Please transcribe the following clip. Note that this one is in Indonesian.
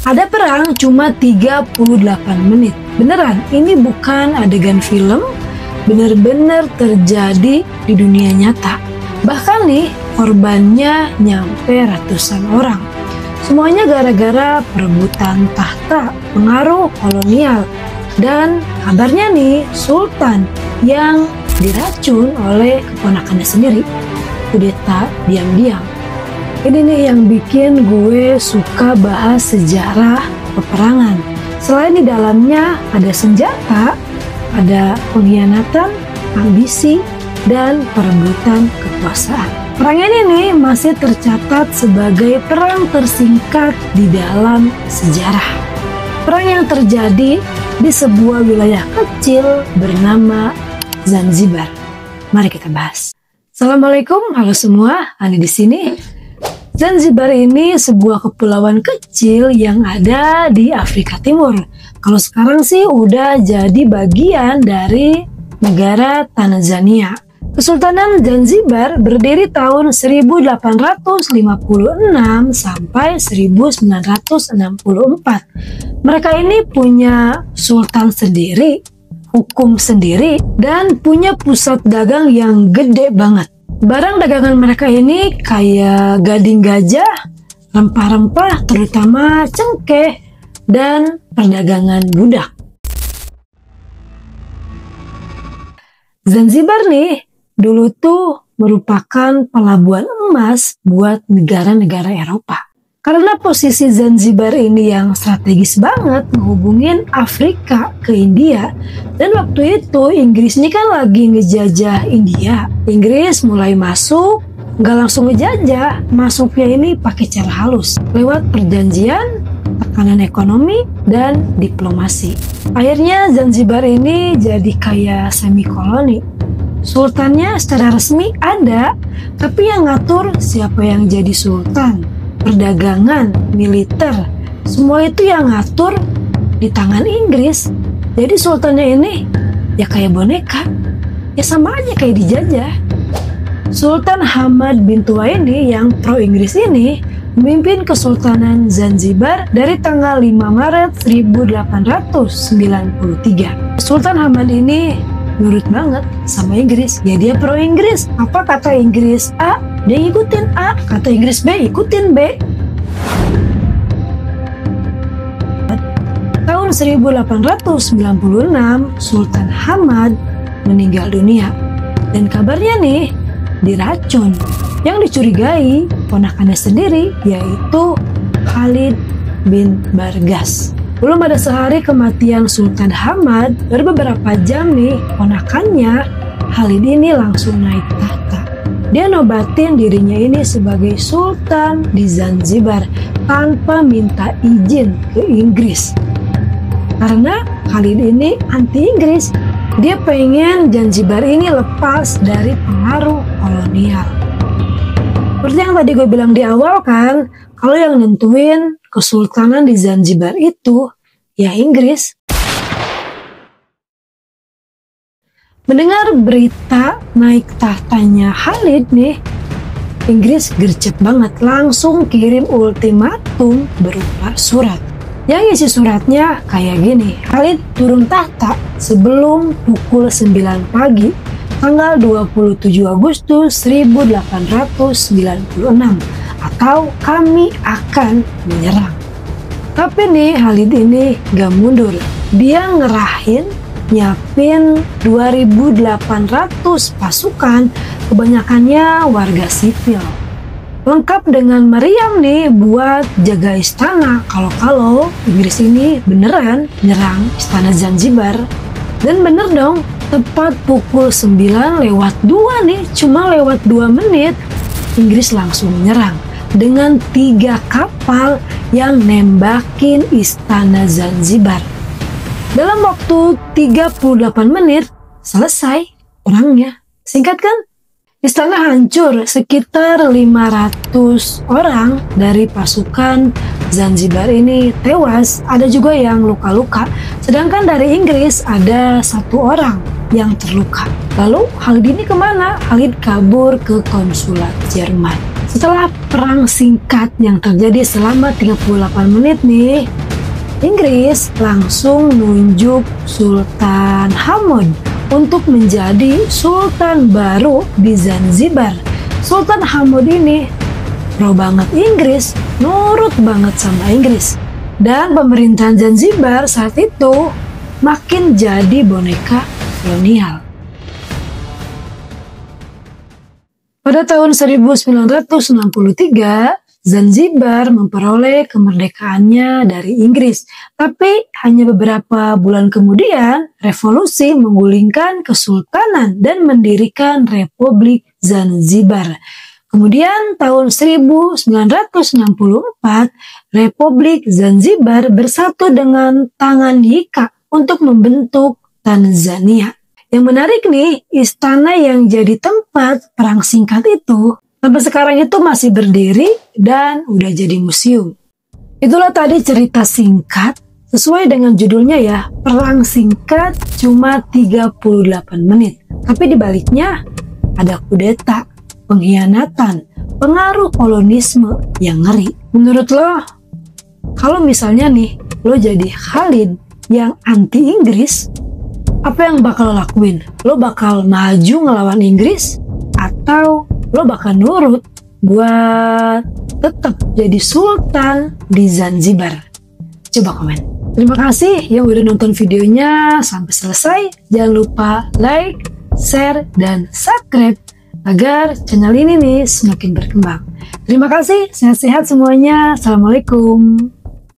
Ada perang cuma 38 menit. Beneran, ini bukan adegan film, bener-bener terjadi di dunia nyata. Bahkan nih, korbannya nyampe ratusan orang. Semuanya gara-gara perebutan tahta, pengaruh kolonial, dan kabarnya nih, Sultan yang diracun oleh keponakannya sendiri. Kudeta diam-diam. Ini nih yang bikin gue suka bahas sejarah peperangan. Selain di dalamnya ada senjata, ada pengkhianatan, ambisi, dan perebutan kekuasaan. Perang ini nih masih tercatat sebagai perang tersingkat di dalam sejarah. Perang yang terjadi di sebuah wilayah kecil bernama Zanzibar. Mari kita bahas. Assalamualaikum, halo semua, Ani di sini. Zanzibar ini sebuah kepulauan kecil yang ada di Afrika Timur. Kalau sekarang sih udah jadi bagian dari negara Tanzania. Kesultanan Zanzibar berdiri tahun 1856 sampai 1964. Mereka ini punya sultan sendiri, hukum sendiri, dan punya pusat dagang yang gede banget. Barang dagangan mereka ini kayak gading gajah, rempah-rempah terutama cengkeh, dan perdagangan budak. Zanzibar nih dulu tuh merupakan pelabuhan emas buat negara-negara Eropa. Karena posisi Zanzibar ini yang strategis banget menghubungin Afrika ke India. Dan waktu itu Inggris ini kan lagi ngejajah India. Inggris mulai masuk, nggak langsung ngejajah. Masuknya ini pakai cara halus. Lewat perjanjian, tekanan ekonomi, dan diplomasi. Akhirnya Zanzibar ini jadi kayak semi koloni. Sultannya secara resmi ada, tapi yang ngatur siapa yang jadi sultan, perdagangan, militer, semua itu yang ngatur di tangan Inggris. Jadi sultannya ini ya kayak boneka, ya sama aja kayak dijajah. Sultan Hamad bin Tua ini yang pro Inggris ini memimpin Kesultanan Zanzibar dari tanggal 5 Maret 1893. Sultan Hamad ini nurut banget sama Inggris, ya dia pro Inggris. Apa kata Inggris A, dia ngikutin A, kata Inggris B, ikutin B. Tahun 1896 Sultan Hamad meninggal dunia, dan kabarnya nih diracun. Yang dicurigai ponakannya sendiri, yaitu Khalid bin Bargas. Belum ada sehari kematian Sultan Hamad, baru beberapa jam nih ponakannya Khalid ini langsung naik tahta. Dia nobatin dirinya ini sebagai sultan di Zanzibar tanpa minta izin ke Inggris. Karena Khalid ini anti Inggris, dia pengen Zanzibar ini lepas dari pengaruh kolonial. Seperti yang tadi gue bilang di awal kan, kalau yang nentuin kesultanan di Zanzibar itu ya Inggris. Mendengar berita naik tahtanya Khalid nih, Inggris gercep banget, langsung kirim ultimatum berupa surat. Yang isi suratnya kayak gini: Khalid turun tahta sebelum pukul 9 pagi tanggal 27 Agustus 1896 atau kami akan menyerang. Tapi nih Khalid ini gak mundur. Dia nyiapin 2.800 pasukan, kebanyakannya warga sipil. Lengkap dengan meriam nih buat jaga istana kalau Inggris ini beneran nyerang istana Zanzibar. Dan bener dong, tepat pukul 9 lewat 2 nih, cuma lewat 2 menit, Inggris langsung menyerang dengan 3 kapal yang nembakin istana Zanzibar. Dalam waktu 38 menit selesai perangnya. Singkat kan? Istana hancur, sekitar 500 orang dari pasukan Zanzibar ini tewas, ada juga yang luka-luka. Sedangkan dari Inggris ada 1 orang yang terluka. Lalu Khalid ini kemana? Khalid kabur ke konsulat Jerman. Setelah perang singkat yang terjadi selama 38 menit nih, Inggris langsung nunjuk Sultan Hamad untuk menjadi sultan baru di Zanzibar. Sultan Hamad ini pro banget Inggris, nurut banget sama Inggris. Dan pemerintahan Zanzibar saat itu makin jadi boneka kolonial. Pada tahun 1963, Zanzibar memperoleh kemerdekaannya dari Inggris. Tapi hanya beberapa bulan kemudian, revolusi menggulingkan kesultanan dan mendirikan Republik Zanzibar. Kemudian tahun 1964, Republik Zanzibar bersatu dengan Tanganyika untuk membentuk Tanzania. Yang menarik nih, istana yang jadi tempat perang singkat itu sampai sekarang itu masih berdiri dan udah jadi museum. Itulah tadi cerita singkat sesuai dengan judulnya ya, perang singkat cuma 38 menit. Tapi dibaliknya ada kudeta, pengkhianatan, pengaruh kolonisme yang ngeri. Menurut lo, kalau misalnya nih lo jadi Khalid yang anti Inggris, apa yang bakal lo lakuin? Lo bakal maju ngelawan Inggris? Atau lo bakal nurut buat tetap jadi sultan di Zanzibar? Coba komen. Terima kasih yang udah nonton videonya sampai selesai. Jangan lupa like, share, dan subscribe agar channel ini nih semakin berkembang. Terima kasih, sehat-sehat semuanya. Assalamualaikum.